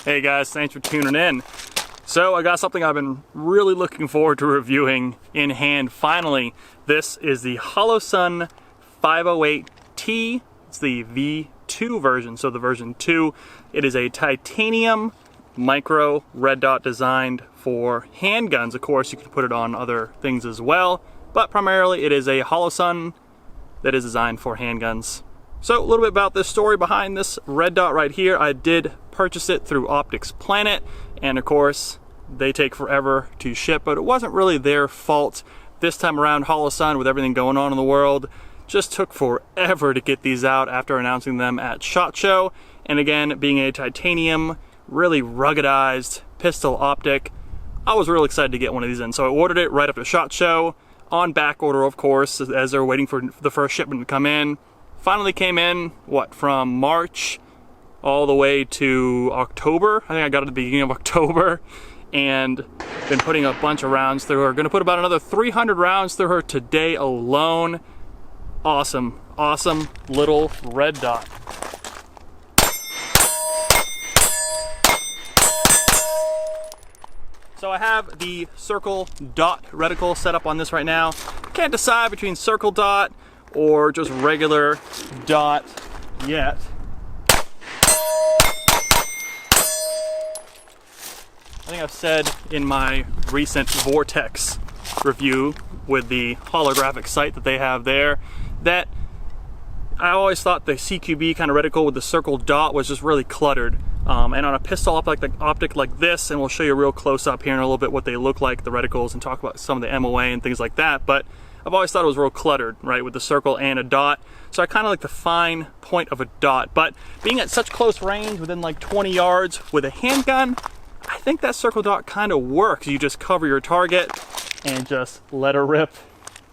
Hey guys, thanks for tuning in. So I got something I've been really looking forward to reviewing in hand finally. This is the Holosun 508T. It's the V2 version, so the version 2. It is a titanium micro red dot designed for handguns. Of course, you can put it on other things as well, but primarily it is a Holosun that is designed for handguns. So a little bit about this story behind this red dot right here. I did purchase it through Optics Planet, and of course they take forever to ship, but it wasn't really their fault. This time around, Holosun, with everything going on in the world, just took forever to get these out after announcing them at SHOT Show. And again, being a titanium, really ruggedized pistol optic, I was really excited to get one of these in. So I ordered it right after SHOT Show, on back order of course, as they're waiting for the first shipment to come in. Finally came in, what, from March all the way to October. I think I got it at the beginning of October, and been putting a bunch of rounds through her. Gonna put about another 300 rounds through her today alone. Awesome, awesome little red dot. So I have the circle dot reticle set up on this right now. Can't decide between circle dot or just regular dot yet. I think I've said in my recent Vortex review with the holographic sight that they have there that I always thought the CQB kind of reticle with the circle dot was just really cluttered. And on a pistol optic like this, and we'll show you a real close up here in a little bit what they look like, the reticles, and talk about some of the MOA and things like that, but I've always thought it was real cluttered, right, with the circle and a dot. So I kind of like the fine point of a dot, but being at such close range, within like 20 yards with a handgun, I think that circle dot kind of works. You just cover your target and just let her rip,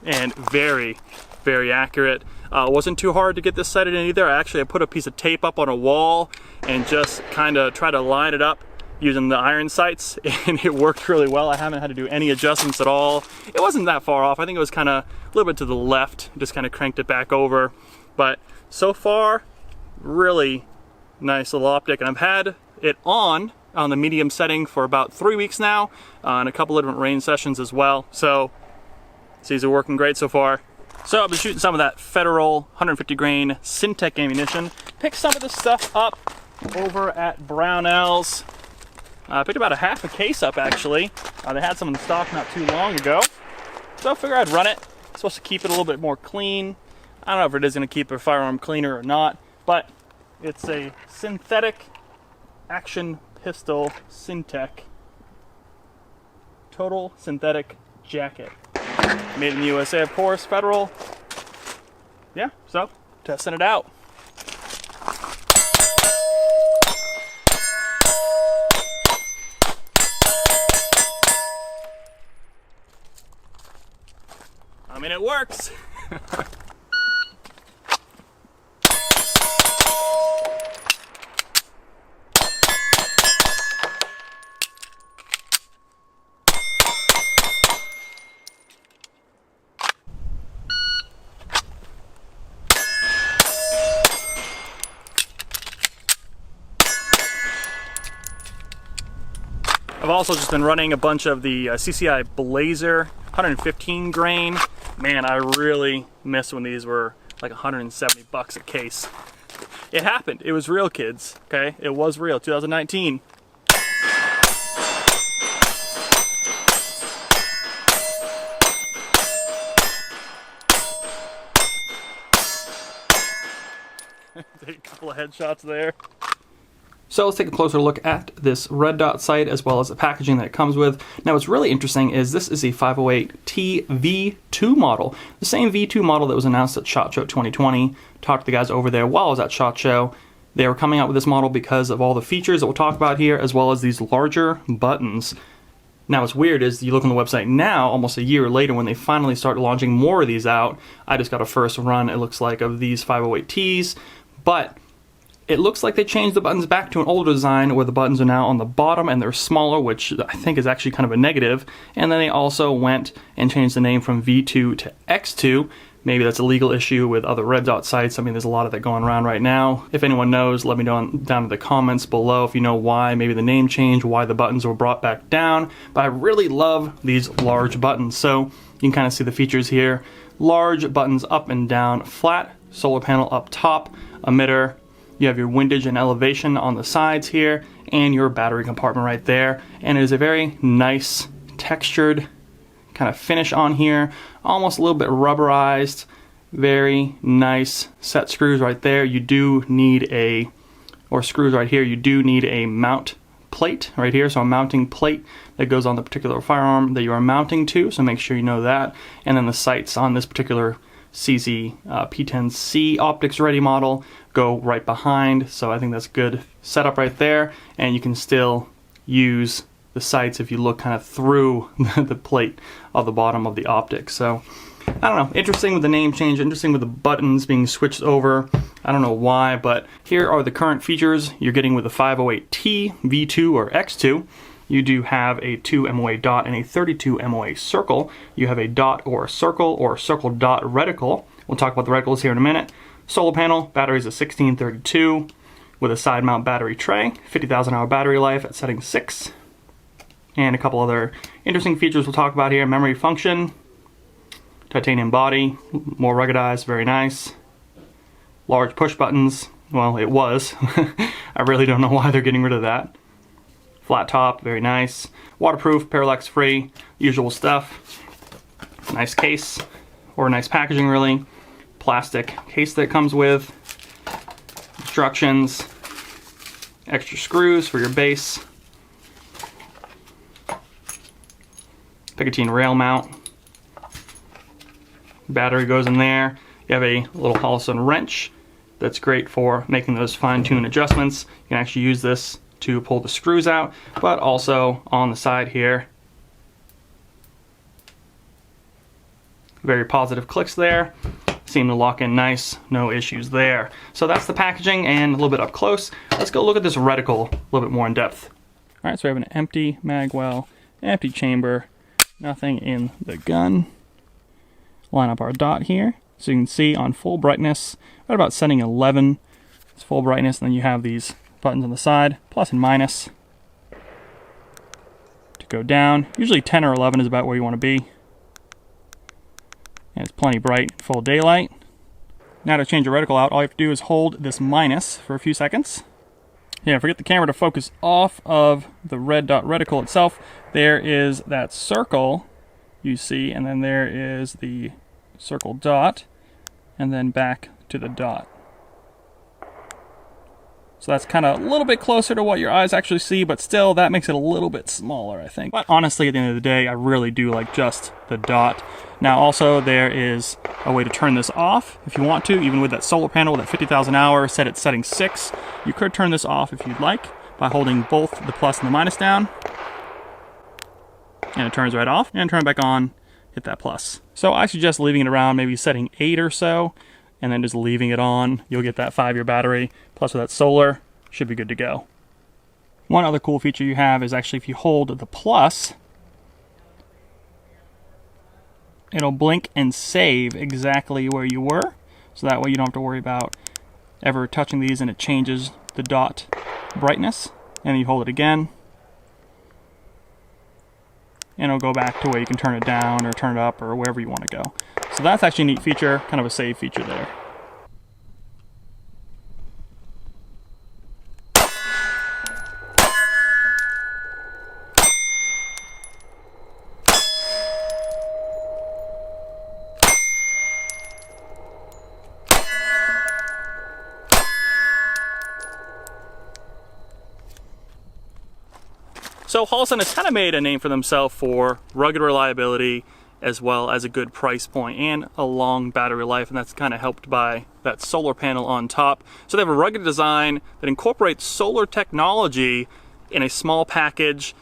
and very, very accurate. Wasn't too hard to get this sighted in either. I put a piece of tape up on a wall and just kind of try to line it up using the iron sights, and it worked really well. I haven't had to do any adjustments at all. It wasn't that far off. I think it was kind of a little bit to the left, just kind of cranked it back over. But so far, really nice little optic, and I've had it on the medium setting for about 3 weeks now, and a couple of different range sessions as well. So these are working great so far. So I've been shooting some of that Federal 150 grain Syntech ammunition. Picked some of this stuff up over at Brownell's. I picked about a half a case up actually. They had some in the stock not too long ago, so I figured I'd run it. It's supposed to keep it a little bit more clean. I don't know if it is going to keep a firearm cleaner or not, but it's a synthetic action pistol Syntech total synthetic jacket. Made in the USA, of course, Federal. Yeah, so testing it out. I mean, it works. I've also just been running a bunch of the CCI Blazer 115 grain. Man, I really miss when these were like 170 bucks a case. It happened. It was real, kids. Okay, it was real. 2019. Take a couple of headshots there. So let's take a closer look at this red dot sight as well as the packaging that it comes with. Now what's really interesting is this is a 508T V2 model. The same V2 model that was announced at SHOT Show 2020. Talked to the guys over there while I was at SHOT Show. They were coming out with this model because of all the features that we'll talk about here, as well as these larger buttons. Now what's weird is you look on the website now, almost a year later, when they finally start launching more of these out. I just got a first run, it looks like, of these 508Ts, but it looks like they changed the buttons back to an older design where the buttons are now on the bottom and they're smaller, which I think is actually kind of a negative. And then they also went and changed the name from V2 to X2. Maybe that's a legal issue with other red dot sites. I mean, there's a lot of that going around right now. If anyone knows, let me know down in the comments below if you know why, maybe the name change, why the buttons were brought back down. But I really love these large buttons. So you can kind of see the features here. Large buttons up and down, flat solar panel up top, emitter. You have your windage and elevation on the sides here, and your battery compartment right there. And it is a very nice textured kind of finish on here, almost a little bit rubberized. Very nice set screws right there. You do need or screws right here, you do need a mount plate right here, so a mounting plate that goes on the particular firearm that you are mounting to, so make sure you know that. And then the sights on this particular CZ P10C optics ready model go right behind, so I think that's good setup right there. And you can still use the sights if you look kind of through the plate of the bottom of the optic. So I don't know, interesting with the name change, interesting with the buttons being switched over. I don't know why, but here are the current features you're getting with the 508T V2 or X2. You do have a 2 MOA dot and a 32 MOA circle. You have a dot or a circle dot reticle. We'll talk about the reticles here in a minute. Solar panel, batteries of 1632 with a side mount battery tray, 50,000 hour battery life at setting 6. And a couple other interesting features we'll talk about here. Memory function, titanium body, more ruggedized, very nice. Large push buttons, well, it was. I really don't know why they're getting rid of that. Flat top, very nice. Waterproof, parallax free, usual stuff. Nice case, or nice packaging really. Plastic case that it comes with. Instructions. Extra screws for your base. Picatinny rail mount. Battery goes in there. You have a little Holosun wrench that's great for making those fine-tune adjustments. You can actually use this to pull the screws out, but also on the side here, very positive clicks there, seem to lock in nice, no issues there. So that's the packaging and a little bit up close. Let's go look at this reticle a little bit more in depth. All right, so we have an empty mag well, empty chamber, nothing in the gun. Line up our dot here, so you can see on full brightness, right about setting 11, it's full brightness, and then you have these buttons on the side, plus and minus to go down. Usually 10 or 11 is about where you want to be. And it's plenty bright, full daylight. Now to change your reticle out, all you have to do is hold this minus for a few seconds. Yeah, forget the camera to focus off of the red dot reticle itself. There is that circle you see, and then there is the circle dot, and then back to the dot. So that's kind of a little bit closer to what your eyes actually see, but still that makes it a little bit smaller, I think. But honestly, at the end of the day, I really do like just the dot. Now also there is a way to turn this off if you want to, even with that solar panel with that 50,000 hour set at setting 6. You could turn this off if you'd like by holding both the plus and the minus down. And it turns right off, and turn it back on, hit that plus. So I suggest leaving it around maybe setting 8 or so, and then just leaving it on. You'll get that 5-year battery, plus with that solar, should be good to go. One other cool feature you have is actually if you hold the plus, it'll blink and save exactly where you were, so that way you don't have to worry about ever touching these and it changes the dot brightness. And you hold it again, and it'll go back to where you can turn it down or turn it up or wherever you want to go. So that's actually a neat feature, kind of a save feature there. So Holosun has kind of made a name for themselves for rugged reliability as well as a good price point and a long battery life, and that's kind of helped by that solar panel on top. So they have a rugged design that incorporates solar technology in a small package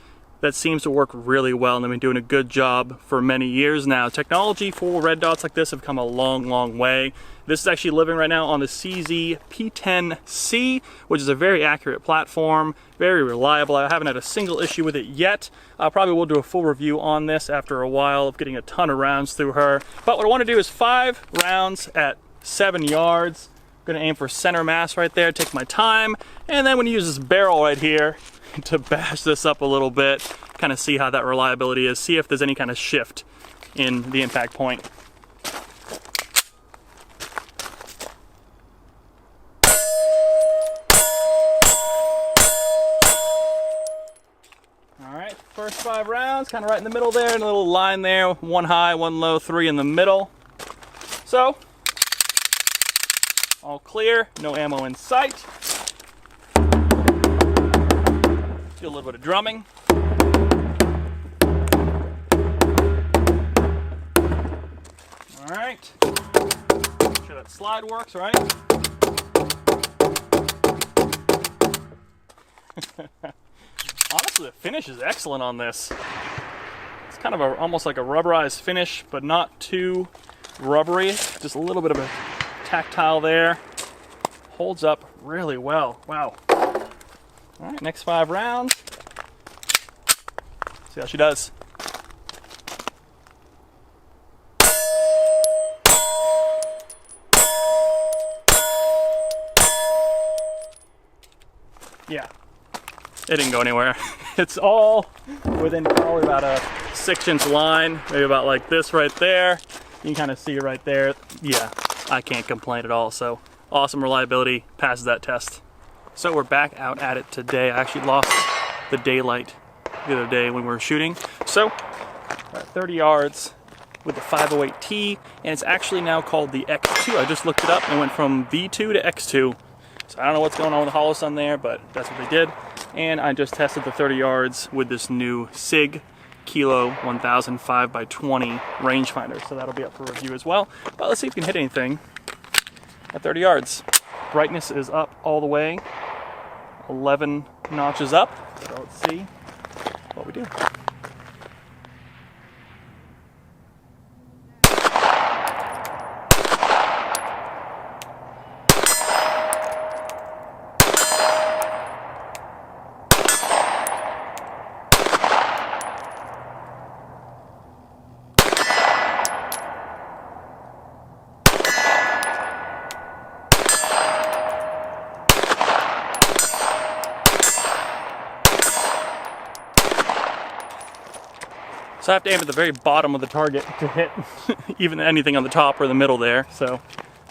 that seems to work really well, and they've been doing a good job for many years now. Technology for red dots like this have come a long way. This is actually living right now on the CZ P10C, which is a very accurate platform, very reliable. I haven't had a single issue with it yet. I probably will do a full review on this after a while of getting a ton of rounds through her. But what I want to do is 5 rounds at 7 yards. I'm gonna aim for center mass right there, take my time, and then when you use this barrel right here to bash this up a little bit, kind of see how that reliability is, see if there's any kind of shift in the impact point. Alright, first 5 rounds, kind of right in the middle there, and a little line there, 1 high, 1 low, 3 in the middle. So, all clear, no ammo in sight. Do a little bit of drumming. All right. Make sure that slide works, right? Honestly, the finish is excellent on this. It's kind of almost like a rubberized finish, but not too rubbery. Just a little bit of a tactile there. Holds up really well. Wow. All right, next 5 rounds. See how she does. Yeah, it didn't go anywhere. It's all within probably about a 6-inch line, maybe about like this right there. You can kind of see right there. Yeah, I can't complain at all. So awesome reliability, passes that test. So we're back out at it today. I actually lost the daylight the other day when we were shooting. So we're at 30 yards with the 508T, and it's actually now called the X2. I just looked it up and went from V2 to X2. So I don't know what's going on with the Holosun there, but that's what they did. And I just tested the 30 yards with this new SIG Kilo 1000 5x20 rangefinder. So that'll be up for review as well. But let's see if we can hit anything at 30 yards. Brightness is up all the way, 11 notches up. So let's see what we do. So I have to aim at the very bottom of the target to hit even anything on the top or the middle there. So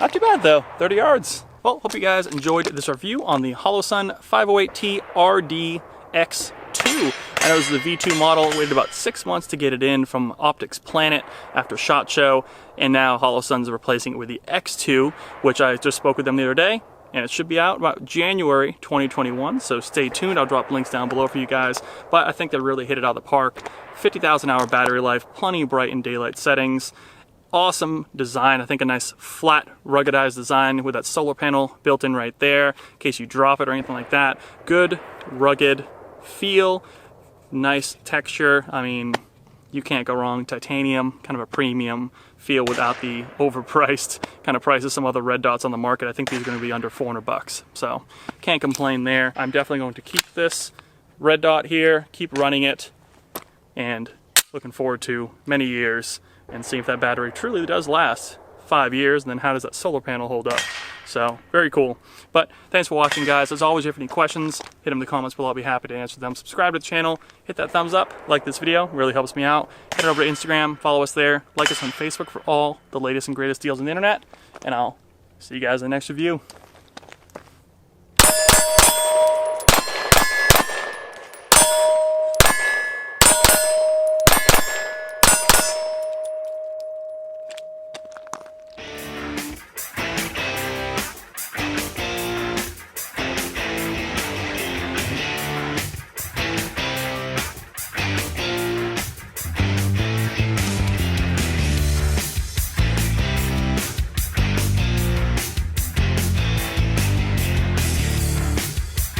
not too bad though, 30 yards. Well, hope you guys enjoyed this review on the Holosun 508T-RD X2. I know this is the V2 model. It waited about 6 months to get it in from Optics Planet after SHOT Show. And now Holosun's replacing it with the X2, which I just spoke with them the other day. And it should be out about January 2021, so stay tuned. I'll drop links down below for you guys. But I think they really hit it out of the park. 50,000 hour battery life, plenty bright in daylight settings. Awesome design. I think a nice flat, ruggedized design with that solar panel built in right there in case you drop it or anything like that. Good, rugged feel, nice texture. I mean, you can't go wrong. Titanium, kind of a premium feel without the overpriced kind of prices some other red dots on the market. I think these are going to be under 400 bucks. So can't complain there. I'm definitely going to keep this red dot here, keep running it, and looking forward to many years and see if that battery truly does last 5 years, and then how does that solar panel hold up. So very cool. But thanks for watching, guys. As always, if you have any questions, hit them in the comments below. I'll be happy to answer them. Subscribe to the channel, hit that thumbs up, like this video, really helps me out. Head over to Instagram, follow us there, like us on Facebook for all the latest and greatest deals on the internet, and I'll see you guys in the next review.